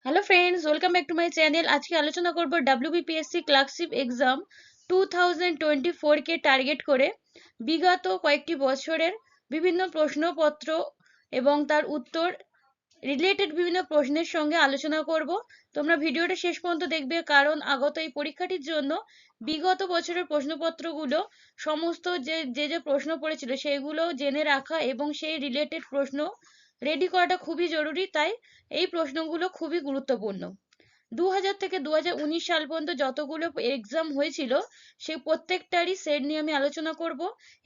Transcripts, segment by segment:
Hello friends, welcome back to my channel. আজকে আলোচনা করব ডাব্লিউবিপিএসসি ক্লার্কশিপ এক্সাম 2024 কে target করে বিগত কয়েকটি বছরের বিভিন্ন প্রশ্নপত্র এবং তার উত্তর রিলেটেড বিভিন্ন প্রশ্নের সঙ্গে আলোচনা করব। তোমরা ভিডিওটা শেষ পর্যন্ত দেখবে, কারণ আগত এই পরীক্ষাটির জন্য বিগত বছরের প্রশ্নপত্রগুলো সমস্ত যে প্রশ্ন পড়েছিল সেগুলো জেনে রাখা এবং সেই রিলেটেড প্রশ্ন রেডি করাটা খুবই জরুরি। তাই এই প্রশ্নগুলো খুবই গুরুত্বপূর্ণ। 2000 থেকে 2019 সাল পর্যন্ত যতগুলো এক্সাম হয়েছিল সেই প্রত্যেকটারই সেট নিয়ে আমি আলোচনা করব।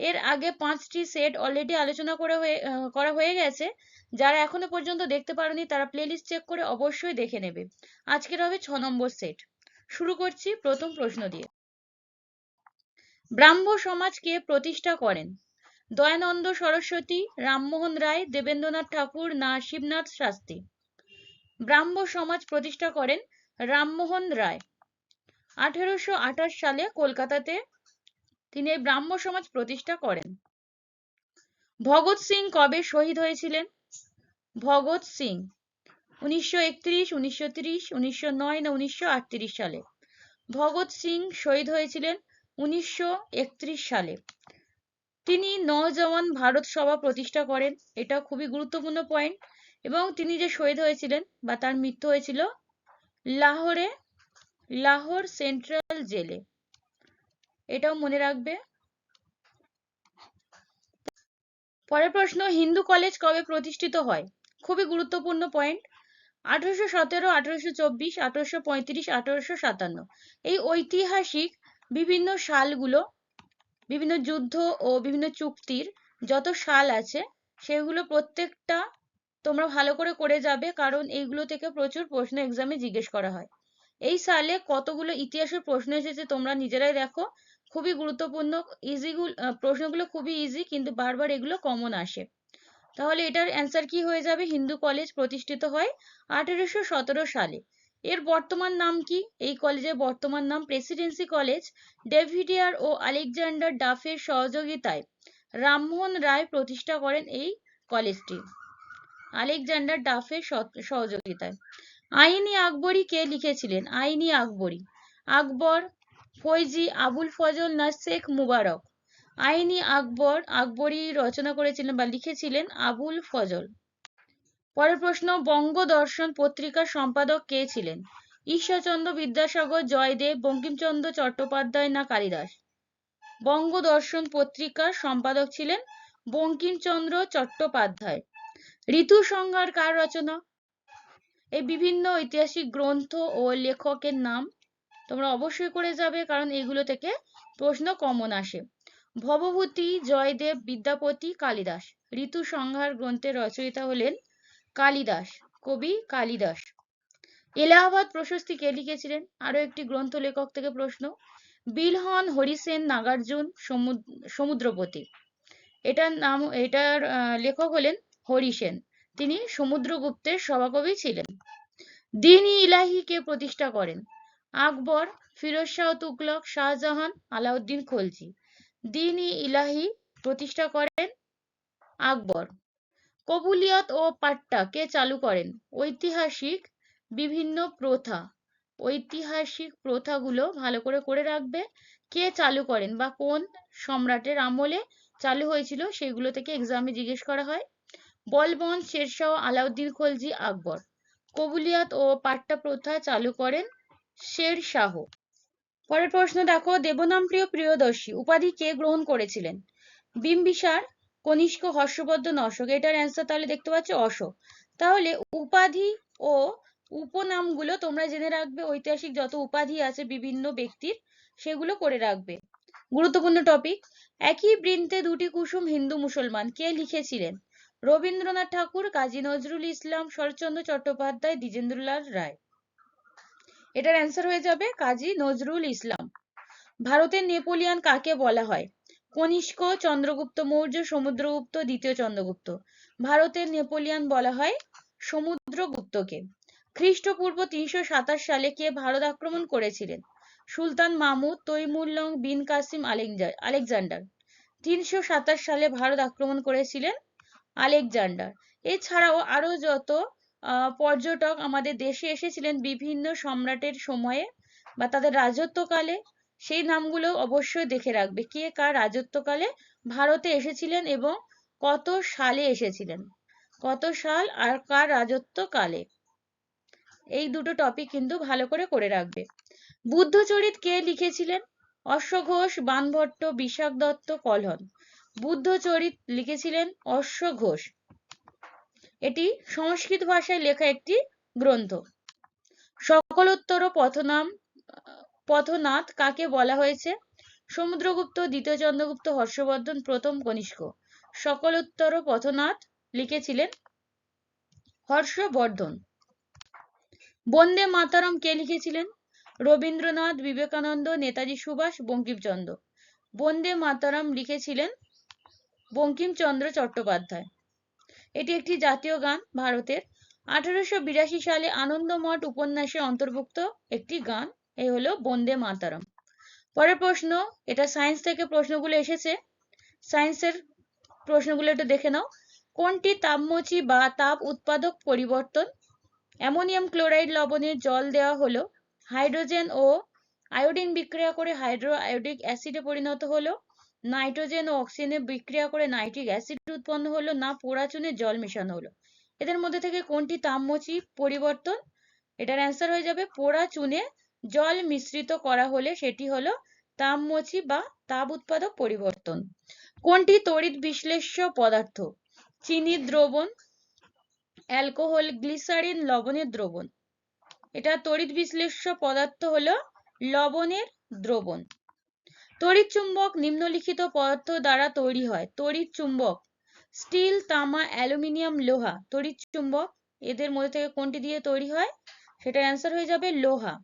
এর আগে 5টি সেট অলরেডি আলোচনা করা হয়ে গেছে। যারা এখনো পর্যন্ত দেখতে পারোনি তারা প্লেলিস্ট চেক করে অবশ্যই দেখে নেবে। আজকের হবে 6 নম্বর সেট। শুরু করছি প্রথম প্রশ্ন দিয়ে। ব্রাহ্ম সমাজ কে প্রতিষ্ঠা করেন? দয়ানন্দ সরস্বতী, রামমোহন রায়, দেবেন্দ্রনাথ ঠাকুর না শিবনাথ শাস্ত্রী? ব্রাহ্ম সমাজ প্রতিষ্ঠা করেন রামমোহন রায়। 1828 সালে কলকাতাতে তিনি এই ব্রাহ্ম সমাজ প্রতিষ্ঠা করেন। ভগৎ সিং কবে শহীদ হয়েছিলেন? ভগৎ সিং 1931, 1930, 1909 না 1938 সালে? ভগৎ সিং শহীদ হয়েছিলেন 1931 সালে। তিনি নওজওয়ান ভারত সভা প্রতিষ্ঠা করেন। এটা খুবই গুরুত্বপূর্ণ পয়েন্ট। এবং তিনি যে শহীদ হয়েছিলেন বা তার মৃত্যু হয়েছিল লাহোরে, লাহোর সেন্ট্রাল জেলে। এটাও মনে রাখবে। পরের প্রশ্ন, হিন্দু কলেজ কবে প্রতিষ্ঠিত হয়? খুবই গুরুত্বপূর্ণ পয়েন্ট। 1817, 1824, 1835, 1857। এই ঐতিহাসিক বিভিন্ন সালগুলো, বিভিন্ন যুদ্ধ ও বিভিন্ন চুক্তির যত সাল আছে সেগুলো প্রত্যেকটা তোমরা ভালো করে করে যাবে, কারণ এইগুলো থেকে প্রচুর প্রশ্ন এক্সামে জিজ্ঞেস করা হয়। এই সালে কতগুলো ইতিহাসের প্রশ্ন এসেছে তোমরা নিজেরাই দেখো। খুবই গুরুত্বপূর্ণ। প্রশ্নগুলো খুবই ইজি, কিন্তু বারবার এগুলো কমন আসে। তাহলে এটার অ্যান্সার কি হয়ে যাবে? হিন্দু কলেজ প্রতিষ্ঠিত হয় 1817 সালে। এর বর্তমান নাম কি? এই কলেজের বর্তমান নাম প্রেসিডেন্সি কলেজ। ডেভিডিয়ার ও আলেকজান্ডার ডাফের সহযোগিতায় রামমোহন রায় প্রতিষ্ঠা করেন এই কলেজটি। আলেকজান্ডার ডাফের সহযোগিতায়। আইনি আকবরী কে লিখেছিলেন? আইনি আকবরী আকবর, ফৈজি, আবুল ফজল না শেখ মুবারক? আইনি আকবরী রচনা করেছিলেন বা লিখেছিলেন আবুল ফজল। পরের প্রশ্ন, বঙ্গদর্শন পত্রিকার সম্পাদক কে ছিলেন? ঈশ্বরচন্দ্র বিদ্যাসাগর, জয়দেব, বঙ্কিমচন্দ্র চট্টোপাধ্যায় না কালিদাস? বঙ্গদর্শন পত্রিকার সম্পাদক ছিলেন বঙ্কিমচন্দ্র চট্টোপাধ্যায়। ঋতু সংহার কার রচনা? এই বিভিন্ন ঐতিহাসিক গ্রন্থ ও লেখকের নাম তোমরা অবশ্যই করে যাবে, কারণ এগুলো থেকে প্রশ্ন কমন আসে। ভবভূতি, জয়দেব, বিদ্যাপতি, কালিদাস? ঋতু সংহার গ্রন্থের রচয়িতা হলেন কালিদাস, কবি কালিদাস। এলাহাবাদ প্রশস্তি কে লিখেছিলেন? আরো একটি গ্রন্থ লেখক থেকে প্রশ্ন। বিলহন, হরিসেন, নাগার্জুন, সমুদ্রপতি? এটার লেখক হলেন হরিসেন। তিনি সমুদ্রগুপ্তের সভাকবি ছিলেন। দ্বীন-ই ইলাহি কে প্রতিষ্ঠা করেন? আকবর, ফিরোজ শাহ তুগলক, শাহজাহান, আলাউদ্দিন খলজি? দ্বীন-ই ইলাহি প্রতিষ্ঠা করেন আকবর। কবুলিয়ত ও পাট্টা কে চালু করেন? ঐতিহাসিক বিভিন্ন প্রথা, ঐতিহাসিক প্রথাগুলো ভালো করে করে রাখবে। কে চালু করেন বা কোন সম্রাটের আমলে চালু হয়েছিল সেগুলো থেকে এক্সামে জিজ্ঞেস করা হয়। বলবন্ত, শেরশাহ, আলাউদ্দিন খলজি, আকবর? কবুলিয়ত ও পাট্টা প্রথা চালু করেন শেরশাহ। পরের প্রশ্ন দেখো, দেবনামপ্রিয় প্রিয়দর্শী উপাধি কে গ্রহণ করেছিলেন? বিম্বিসার, কনিষ্ক, হর্ষবর্ধন, অশোক? এটার অ্যান্সার তাহলে দেখতে পাচ্ছ অশোক। তাহলে উপাধি ও উপনামগুলো তোমরা জেনে রাখবে। ঐতিহাসিক যত উপাধি আছে বিভিন্ন ব্যক্তির সেগুলো করে রাখবে। গুরুত্বপূর্ণ টপিক। একই বৃন্তে দুটি কুসুম হিন্দু মুসলমান কে লিখেছিলেন? রবীন্দ্রনাথ ঠাকুর, কাজী নজরুল ইসলাম, শরৎচন্দ্র চট্টোপাধ্যায়, দ্বিজেন্দ্রলাল রায়? এটার অ্যান্সার হয়ে যাবে কাজী নজরুল ইসলাম। ভারতের নেপোলিয়ন কাকে বলা হয়? কনিষ্ক, চন্দ্রগুপ্ত মৌর্য, সমুদ্রগুপ্ত, দ্বিতীয় চন্দ্রগুপ্ত? ভারতের নেপোলিয়ন বলা হয় সমুদ্রগুপ্তকে। খ্রিস্টপূর্ব 327 সালে কে ভারত আক্রমণ করেছিলেন? সুলতান মাহমুদ, তৈমুরলং, বিন কাসিম, আলেকজান্ডার? 327 সালে ভারত আক্রমণ করেছিলেন আলেকজান্ডার। এছাড়াও আরো যত পর্যটক আমাদের দেশে এসেছিলেন বিভিন্ন সম্রাটের সময়ে বা তাদের রাজত্বকালে, সেই নামগুলো অবশ্যই দেখে রাখবে, কে কার রাজত্বকালে ভারতে এসেছিলেন এবং কত সালে এসেছিলেন, কত সাল আর কার রাজত্বকালে। এই দুটো টপিক কিন্তু ভালো করে করে রাখবে। বুদ্ধচরিত কে লিখেছিলেন? অশ্বঘোষ, বাণভট্ট, বিশাখ দত্ত, কল্হণ। বুদ্ধচরিত লিখেছিলেন অশ্বঘোষ। এটি সংস্কৃত ভাষায় লেখা একটি গ্রন্থ। সকলোত্তর পথনাথ কাকে বলা হয়েছে? সমুদ্রগুপ্ত, দ্বিতীয় চন্দ্রগুপ্ত, হর্ষবর্ধন, প্রথম কনিষ্ক। সকলোত্তর পথনাথ লিখেছিলেন হর্ষবর্ধন। বন্দে মাতরম কে লিখেছিলেন? রবীন্দ্রনাথ, বিবেকানন্দ, নেতাজি সুভাষ, বঙ্কিমচন্দ্র। বন্দে মাতরম লিখেছিলেন বঙ্কিমচন্দ্র চট্টোপাধ্যায়। এটি একটি জাতীয় গান ভারতের। 1882 সালে আনন্দমঠ উপন্যাসে অন্তর্ভুক্ত একটি গান, এই হলো বন্দে মাতরম। পরের প্রশ্ন, এটা সায়েন্স থেকে প্রশ্নগুলো এসেছে, সায়েন্সের প্রশ্নগুলো একটু দেখে নাও। কোনটি তাপমোচী বা তাপ উৎপাদক পরিবর্তন? অ্যামোনিয়াম ক্লোরাইড লবণে জল দেওয়া হলো, হাইড্রোজেন ও আয়োডিন বিক্রিয়া করে হাইড্রো আয়োডিক অ্যাসিডে পরিণত হলো, নাইট্রোজেন ও অক্সিজেনে বিক্রিয়া করে নাইট্রিক অ্যাসিড উৎপন্ন হলো, না পোড়া চুনে জল মেশানো হলো। এদের মধ্যে থেকে কোনটি তাপমোচী পরিবর্তন? এটার অ্যান্সার হয়ে যাবে পোড়া চুনে জল মিশ্রিত করা হলে সেটি হলো তাপমোচী বা তাপ উৎপাদক পরিবর্তন। কোনটি তড়িৎ বিশ্লেষ্য পদার্থ? চিনির দ্রবণ, অ্যালকোহল, গ্লিসারিন, লবণের দ্রবণ। এটা তড়িৎ বিশ্লেষ্য পদার্থ হলো লবণের দ্রবণ। তড়িৎ চুম্বক নিম্নলিখিত পদার্থ দ্বারা তৈরি হয়। তড়িৎ চুম্বক স্টিল, তামা, অ্যালুমিনিয়াম, লোহা। তড়িৎ চুম্বক এদের মধ্যে থেকে কোনটি দিয়ে তৈরি হয়? সেটার অ্যান্সার হয়ে যাবে লোহা।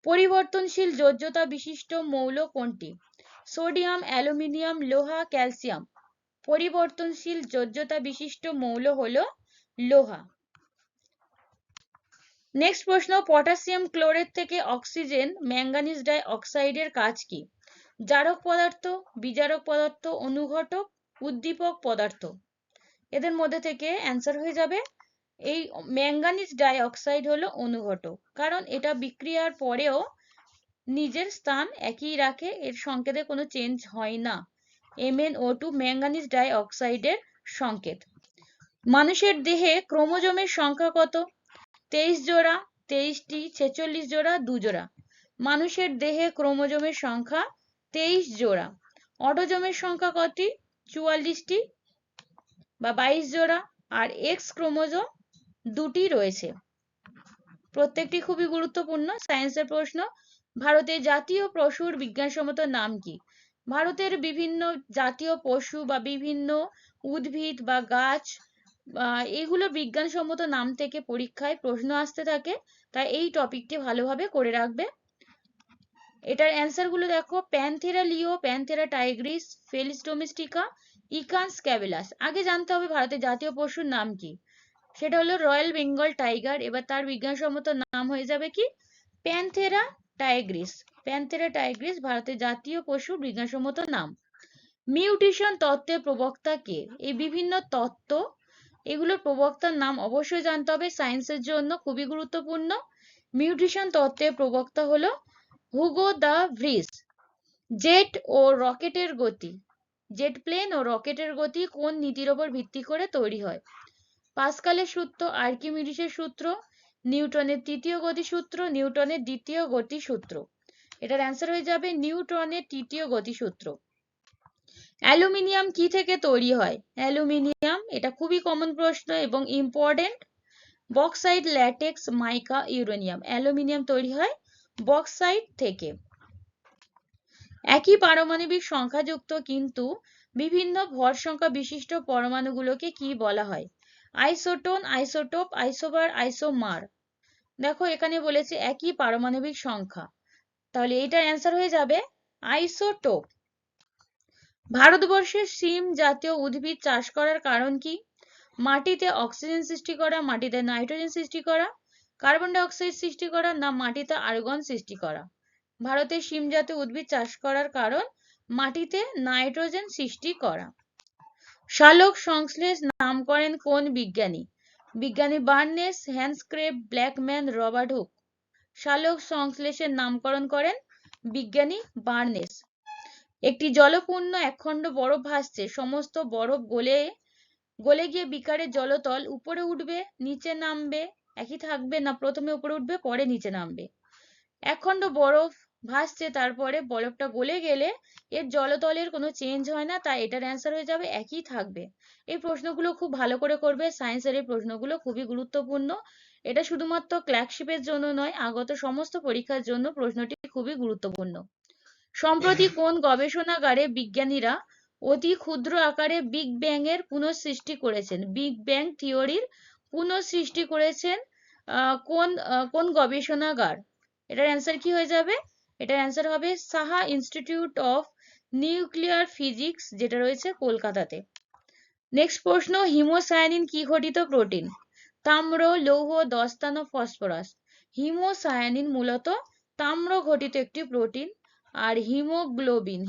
পরিবর্তনশীল যোজ্যতা বিশিষ্ট মৌল কোনটি? সোডিয়াম, অ্যালুমিনিয়াম, লোহা, ক্যালসিয়াম। পরিবর্তনশীল যোজ্যতা বিশিষ্ট মৌল হলো লোহা। নেক্সট প্রশ্ন, পটাশিয়াম ক্লোরেট থেকে অক্সিজেন ম্যাঙ্গানিজ ডাই অক্সাইডের কাজ কি? জারক পদার্থ, বিজারক পদার্থ, অনুঘটক, উদ্দীপক পদার্থ। এদের মধ্যে থেকে অ্যান্সার হয়ে যাবে এই ম্যাঙ্গানিজ ডাই অক্সাইড হলো অনুঘটক, কারণ এটা বিক্রিয়ার পরেও নিজের স্থান একই রাখে, এর সংকেতে কোনো চেঞ্জ হয় না। MnO2 ম্যাঙ্গানিজ ডাই অক্সাইডের সংকেত। মানুষের দেহে ক্রোমোজোমের সংখ্যা কত? 23 জোড়া, 23টি, 46 জোড়া, 2 জোড়া। মানুষের দেহে ক্রোমোজোমের সংখ্যা 23 জোড়া। অটোজোমের সংখ্যা কতটি? 44টি বা 22 জোড়া। আর এক্স ক্রোমোজোম 2টি রয়েছে। প্রত্যেকটি খুবই গুরুত্বপূর্ণ সায়েন্সের প্রশ্ন। ভারতের জাতীয় পশুর বিজ্ঞানসম্মত নাম কি? ভারতের বিভিন্ন জাতীয় পশু বা বিভিন্ন উদ্ভিদ বা গাছ এগুলো বিজ্ঞানসম্মত নাম থেকে পরীক্ষায় প্রশ্ন আসতে থাকে, তাই এই টপিকটি ভালোভাবে করে রাখবে। এটার অ্যান্সার গুলো দেখো, প্যান্থেরা লিও, প্যান্থেরা টাইগ্রিস, ফেলিস ডোমেস্টিকা, ইকান্স ক্যাবেলাস। আগে জানতে হবে ভারতের জাতীয় পশুর নাম কি, সেটা হলো রয়্যাল বেঙ্গল টাইগার। এবার তার বিজ্ঞানসম্মত নাম হয়ে যাবে কি? Panthera Tigris. প্যান্থেরা টাইগ্রিস ভারতের জাতীয় পশুর বিজ্ঞানসম্মত নাম। মিউটেশন তত্ত্বের প্রবক্তা কে? এই বিভিন্ন তত্ত্ব এগুলোর প্রবক্তার নাম অবশ্যই জানতে হবে, সায়েন্সের জন্য খুবই গুরুত্বপূর্ণ। মিউটেশন তত্ত্বের প্রবক্তা হলো হুগো দা ভ্রিস। জেট ও রকেটের গতি, জেট প্লেন ও রকেটের গতি কোন নীতির উপর ভিত্তি করে তৈরি হয়? পাস্কালের সূত্র, আর্কিমিডিসের সূত্র, নিউটনের তৃতীয় গতিসূত্র, নিউটনের দ্বিতীয় গতিসূত্র। এটার অ্যান্সার হয়ে যাবে নিউটনের তৃতীয় গতিসূত্র। অ্যালুমিনিয়াম কি থেকে তৈরি হয়? অ্যালুমিনিয়াম, এটা খুবই কমন প্রশ্ন এবং ইম্পর্টেন্ট। বক্সাইট, ল্যাটেক্স, মাইকা, ইউরেনিয়াম। অ্যালুমিনিয়াম তৈরি হয় বক্সাইট থেকে। একই পারমাণবিক সংখ্যাযুক্ত কিন্তু বিভিন্ন ভর সংখ্যা বিশিষ্ট পরমাণুগুলোকে কি বলা হয়? Isotone, isotope, isobar, isomer. দেখো এখানে বলেছে একই পারমাণবিক সংখ্যা, তাহলে এটার অ্যান্সার হয়ে যাবে আইসোটোপ। ভারতবর্ষে শিম জাতীয় উদ্ভিদ চাষ করার কারণ কি? মাটিতে অক্সিজেন সৃষ্টি করা, মাটিতে নাইট্রোজেন সৃষ্টি করা, কার্বন ডাই অক্সাইড সৃষ্টি করা, না মাটিতে আর্গন সৃষ্টি করা। ভারতে শিম জাতীয় উদ্ভিদ চাষ করার কারণ মাটিতে নাইট্রোজেন সৃষ্টি করা। সালোক সংশ্লেষ নাম করেন কোন বিজ্ঞানী? বিজ্ঞানী বার্নেস হ্যান্সক্রেফ ব্ল্যাকম্যান রবার্ট হুক সালোক সংশ্লেষের নামকরণ করেন বিজ্ঞানী বার্নেস। একটি জলপূর্ণ একখণ্ড বরফ ভাসছে, সমস্ত বরফ গলে গলে গিয়ে বিকারের জলতল উপরে উঠবে নিচে নামবে একই থাকবে, না প্রথমে উপরে উঠবে পরে নিচে নামবে? একখণ্ড বরফ ভাসছে, তারপরে বরফটা গলে গেলে এর জলতলের কোনো চেঞ্জ হয় না, তাই এটার অ্যান্সার হয়ে যাবে একই থাকবে। এই প্রশ্নগুলো খুব ভালো করে করবে, সায়েন্সের এই প্রশ্নগুলো খুবই গুরুত্বপূর্ণ। এটা শুধুমাত্র ক্লার্কশিপের জন্য নয়, আগত সমস্ত পরীক্ষার জন্য প্রশ্নটি খুবই গুরুত্বপূর্ণ। সম্প্রতি কোন গবেষণাগারে বিজ্ঞানীরা অতি ক্ষুদ্র আকারে বিগ ব্যাং এর পুনঃসৃষ্টি করেছেন? বিগ ব্যাং থিওরির পুনঃসৃষ্টি করেছেন কোন গবেষণাগার? এটার অ্যান্সার কি হয়ে যাবে? এটার অ্যান্সার হবে Saha institute of nuclear physics, যেটা রয়েছে কলকাতাতে। নেক্সট প্রশ্ন, হিমোসায়ানিন কি ঘটিত প্রোটিন? তাম্র, লৌহ, দস্তান ও ফসফরাস। হিমোসায়ানিন মূলত তাম্র ঘটিত একটি প্রোটিন, আর হিমোগ্লোবিন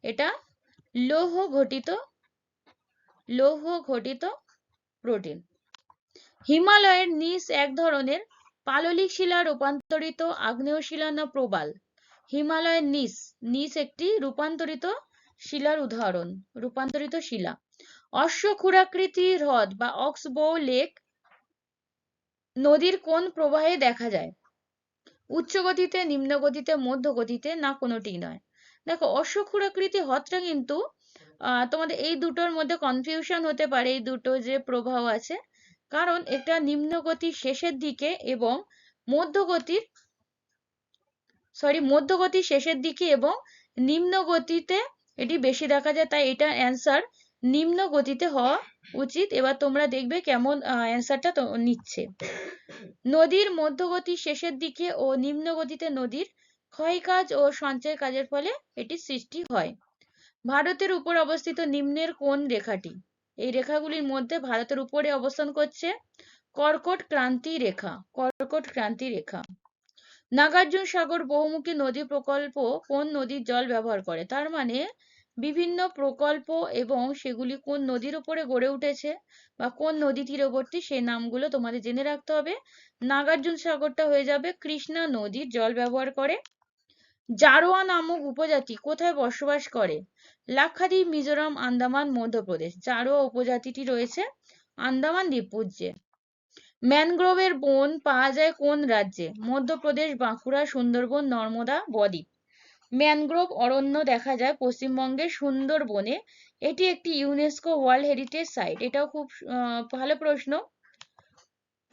এটা লৌহ ঘটিত প্রোটিন। হিমালয়ের নিচ এক ধরনের পাললিক শিলা রূপান্তরিত আগ্নেয় শিলা না প্রবাল? হিমালয়ের নিচ একটি রূপান্তরিত শিলার উদাহরণ, রূপান্তরিত শিলা। অশ্বক্ষুরাকৃতি হ্রদ বা অক্সবো লেক নদীর কোন প্রবাহে দেখা যায়? উচ্চ গতিতে, নিম্ন গতিতে, মধ্য গতিতে, না কোনোটি নয়? দেখো, অশ্বক্ষুরাকৃতি হ্রদটা কিন্তু তোমাদের এই দুটোর মধ্যে কনফিউশন হতে পারে, এই দুটো যে প্রবাহ আছে, কারণ এটা নিম্ন গতির শেষের দিকে এবং মধ্য গতির শেষের দিকে এবং নিম্ন গতিতে এটি বেশি দেখা যায়, তাই এটার অ্যান্সার নিম্ন গতিতে হওয়া উচিত। এবার তোমরা দেখবে কেমন অ্যান্সারটা নিচ্ছে। নদীর মধ্যগতির শেষের দিকে ও নিম্ন গতিতে নদীর ক্ষয়কাজ ও সঞ্চয় কাজের ফলে এটি সৃষ্টি হয়। ভারতের উপর অবস্থিত নিম্নের কোন রেখাটি? এই রেখাগুলির মধ্যে ভারতের উপরে অবস্থান করছে কর্কট ক্রান্তি রেখা। নাগার্জুন সাগর বহুমুখী নদী প্রকল্প কোন নদীর জল ব্যবহার করে? তার মানে বিভিন্ন প্রকল্প এবং সেগুলি কোন নদীর উপরে গড়ে উঠেছে বা কোন নদী তীরবর্তী, সেই নামগুলো তোমাদের জেনে রাখতে হবে। নাগার্জুন সাগরটা হয়ে যাবে কৃষ্ণা নদীর জল ব্যবহার করে। জারোয়া নামক উপজাতি কোথায় বসবাস করে? লাক্ষাদ্বীপ, মিজোরাম, আন্দামান, মধ্যপ্রদেশ। জারোয়া উপজাতিটি রয়েছে আন্দামান দ্বীপপুঞ্জে। ম্যানগ্রোভের বন পাওয়া যায় কোন রাজ্যে? মধ্যপ্রদেশ, বাঁকুড়া, সুন্দরবন, নর্মদা, বদ্বীপ। ম্যানগ্রোভ অরণ্য দেখা যায় পশ্চিমবঙ্গের সুন্দরবনে। এটি একটি ইউনেস্কো ওয়ার্ল্ড হেরিটেজ সাইট। এটাও খুব ভালো প্রশ্ন।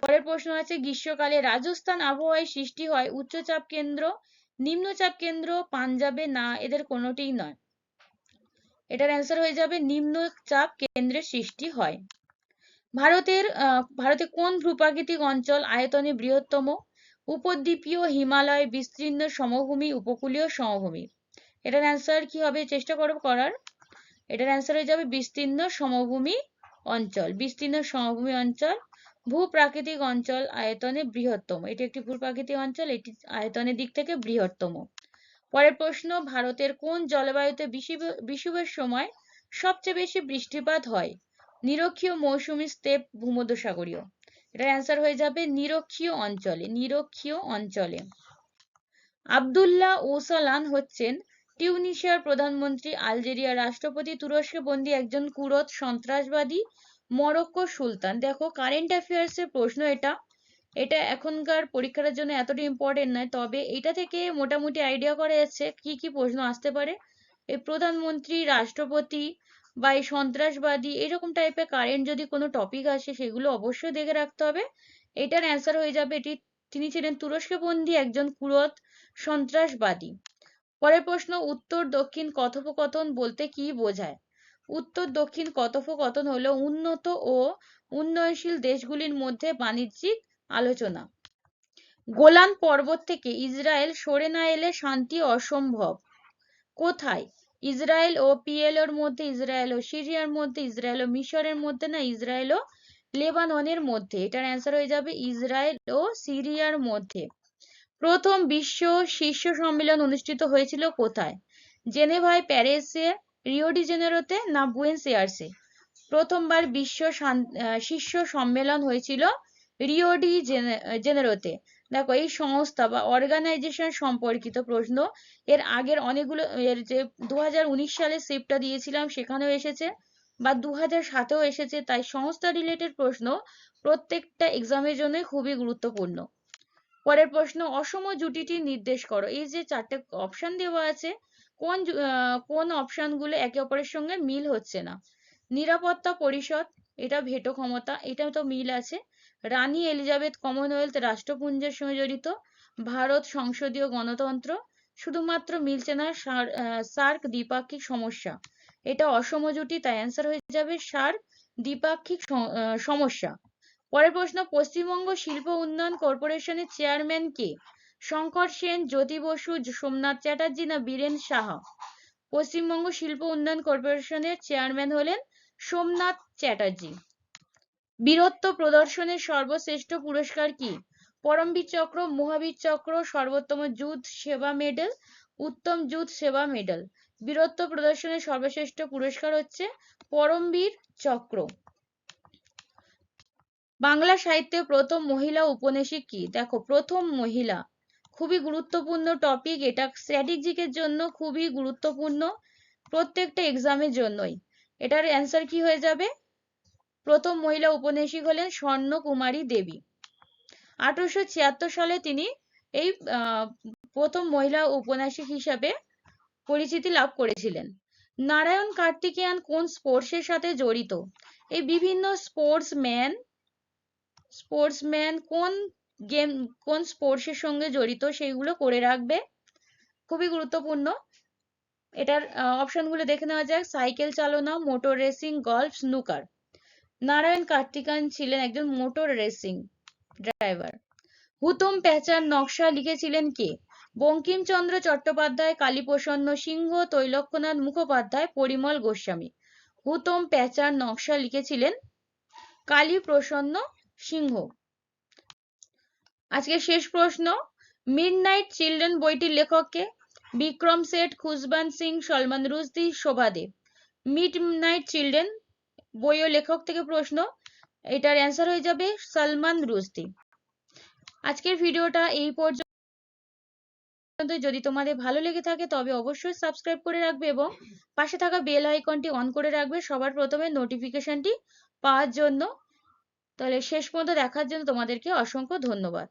পরের প্রশ্ন আছে, গ্রীষ্মকালে রাজস্থান আবহাওয়ায় সৃষ্টি হয় উচ্চচাপ কেন্দ্র, নিম্নচাপ কেন্দ্র পাঞ্জাবে, না এদের কোনোটিই নয়? এটার অ্যান্সার হয়ে যাবে নিম্নচাপ কেন্দ্রের সৃষ্টি হয়। ভারতে কোন ভূপ্রাকৃতিক অঞ্চল আয়তনে বৃহত্তম? উপদ্বীপীয়, হিমালয়, বিস্তীর্ণ সমভূমি, উপকূলীয় সমভূমি। এটার অ্যান্সার কি হবে? চেষ্টা করো করার। এটার অ্যান্সার হয়ে যাবে বিস্তীর্ণ সমভূমি অঞ্চল। ভূপ্রাকৃতিক অঞ্চল আয়তনে বৃহত্তম। এটি একটি ভূপ্রাকৃতিক অঞ্চল, এটি আয়তনের দিক থেকে বৃহত্তম। পরের প্রশ্ন, ভারতের কোন জলবায়ুতে বিষুবের সময় সবচেয়ে বেশি বৃষ্টিপাত হয়? নিরক্ষীয়, মৌসুমী, স্টেপ, ভূমধ্যসাগরীয়। এটার অ্যান্সার হয়ে যাবে নিরক্ষীয় অঞ্চলে। আব্দুল্লাহ ওসালান হচ্ছেন টিউনিশিয়ার প্রধানমন্ত্রী, আলজেরিয়ার রাষ্ট্রপতি, তুরস্কে বন্দী একজন কুর্দ সন্ত্রাসবাদী, মরক্কোর সুলতান। দেখো, কারেন্ট অ্যাফেয়ার্স এর প্রশ্ন এটা এখনকার পরীক্ষার জন্য এতটা ইম্পর্টেন্ট নয়, তবে এটা থেকে মোটামুটি আইডিয়া করা যাচ্ছে কি কি প্রশ্ন আসতে পারে। এই প্রধানমন্ত্রী, রাষ্ট্রপতি বা এই সন্ত্রাসবাদী এরকম টাইপের কারেন্ট যদি কোনো টপিক আসে সেগুলো অবশ্যই দেখে রাখতে হবে। এটার অ্যান্সার হয়ে যাবে তিনি ছিলেন তুরস্কে বন্দী একজন কুর্দ সন্ত্রাসবাদী। পরের প্রশ্ন, উত্তর দক্ষিণ কথোপকথন বলতে কি বোঝায়? উত্তর দক্ষিণ কথোপকথন হলো উন্নত ও উন্নয়নশীল দেশগুলির মধ্যে বাণিজ্যিক আলোচনা। গোলান পর্বত থেকে ইসরায়েল সরে না এলে শান্তি অসম্ভব। কোথায়? ইসরায়েল ও পিএলওর মধ্যে, ইসরায়েল ও সিরিয়ার মধ্যে, ইসরায়েল ও মিশরের মধ্যে, না ইসরায়েল ও লেবাননের মধ্যে? এটার অ্যান্সার হয়ে যাবে ইসরায়েল ও সিরিয়ার মধ্যে। প্রথম বিশ্ব শীর্ষ সম্মেলন অনুষ্ঠিত হয়েছিল কোথায়? জেনেভায়, প্যারিসে, রিও ডি জেনেরোতে, না বুয়েন্স এয়ার্সে? প্রথমবার শীর্ষ সম্মেলন হয়েছিল রিও ডি জেনেরোতে। দেখো, এই সংস্থা বা অর্গানাইজেশন সম্পর্কিত প্রশ্ন এর আগের অনেকগুলো, এর যে 2019 সালে শিফটটা দিয়েছিলাম সেখানেও এসেছে, বা 2007-এও এসেছে। তাই সংস্থা রিলেটেড প্রশ্ন প্রত্যেকটা এক্সামের জন্য খুবই গুরুত্বপূর্ণ। পরের প্রশ্ন, অসম জুটিটি নির্দেশ করো। এই যে চারটে অপশন দেওয়া আছে, কোন অপশনগুলো একে অপরের সঙ্গে মিল হচ্ছে না? নিরাপত্তা পরিষদ, এটা ভেটো ক্ষমতা, এটা তো মিল আছে। রানী এলিজাবেথ কমনওয়েলথ রাষ্ট্রপুঞ্জের সঙ্গে জড়িত। ভারত সংসদীয় গণতন্ত্র। শুধুমাত্র মিলছে না সার্ক দ্বিপাক্ষিক সমস্যা, এটা অসম জুটি, তাই অ্যান্সার হয়ে যাবে সার্ক দ্বিপাক্ষিক সমস্যা। পরের প্রশ্ন, পশ্চিমবঙ্গ শিল্প উন্নয়ন কর্পোরেশনের চেয়ারম্যান কে? শঙ্কর সেন, জ্যোতি বসু, সোমনাথ চ্যাটার্জি না বীরেন সাহা? পশ্চিমবঙ্গ শিল্প উন্নয়ন কর্পোরেশনের চেয়ারম্যান হলেন সোমনাথ চ্যাটার্জি। বীরত্ব প্রদর্শনের সর্বশ্রেষ্ঠ পুরস্কার কি? পরমবীর চক্র, মহাবীর চক্র, সর্বোত্তম যুদ্ধ সেবা মেডেল, উত্তম যুদ্ধ সেবা মেডেল। বীরত্ব প্রদর্শনের সর্বশ্রেষ্ঠ পুরস্কার হচ্ছে পরমবীর চক্র। বাংলা সাহিত্যে প্রথম মহিলা উপন্যাসিক কি? দেখো, প্রথম মহিলা খুবই গুরুত্বপূর্ণ টপিক, এটা স্ট্র্যাটেজিকের জন্য খুবই গুরুত্বপূর্ণ, প্রত্যেকটা এক্সামের জন্যই। এটার অ্যান্সার কি হয়ে যাবে? প্রথম মহিলা উপন্যাসিক হলেন স্বর্ণকুমারী দেবী। 1876 সালে তিনি এই প্রথম মহিলা উপন্যাসিক হিসাবে পরিচিতি লাভ করেছিলেন। নারায়ণ কার্তিকেয়ান কোন স্পোর্টসের সাথে জড়িত? এই বিভিন্ন স্পোর্টসম্যান কোন স্পোর্টসের সঙ্গে জড়িত সেইগুলো করে রাখবে, খুবই গুরুত্বপূর্ণ। এটার অপশনগুলো দেখে নেওয়া যাক। সাইকেল চালনা, motor racing, golf, snooker. Narain Karthikeyan ছিলেন একজন মোটর রেসিং ড্রাইভার। হুতুম প্যাঁচার নকশা লিখেছিলেন কে? বঙ্কিমচন্দ্র চট্টোপাধ্যায়, কালীপ্রসন্ন সিংহ, তৈলক্যনাথ মুখোপাধ্যায়, পরিমল গোস্বামী। হুতুম প্যাঁচার নকশা লিখেছিলেন কালীপ্রসন্ন সিংহ। আজকে শেষ প্রশ্ন, মিডনাইট চিলড্রেন বইটির লেখক কে? বিক্রম শেঠ, খুশবন্ত সিং, সলমান রুশদি, শোভা দে। মিডনাইট চিলড্রেন বই ও লেখক থেকে প্রশ্ন, এটার অ্যান্সার হয়ে যাবে সলমান রুশদি। আজকের ভিডিওটা এই পর্যন্ত। যদি তোমাদের ভালো লেগে থাকে তবে অবশ্যই সাবস্ক্রাইব করে রাখবে এবং পাশে থাকা বেল আইকনটি অন করে রাখবে সবার প্রথমে নোটিফিকেশনটি পাওয়ার জন্য। তাহলে শেষ পর্যন্ত দেখার জন্য তোমাদেরকে অসংখ্য ধন্যবাদ।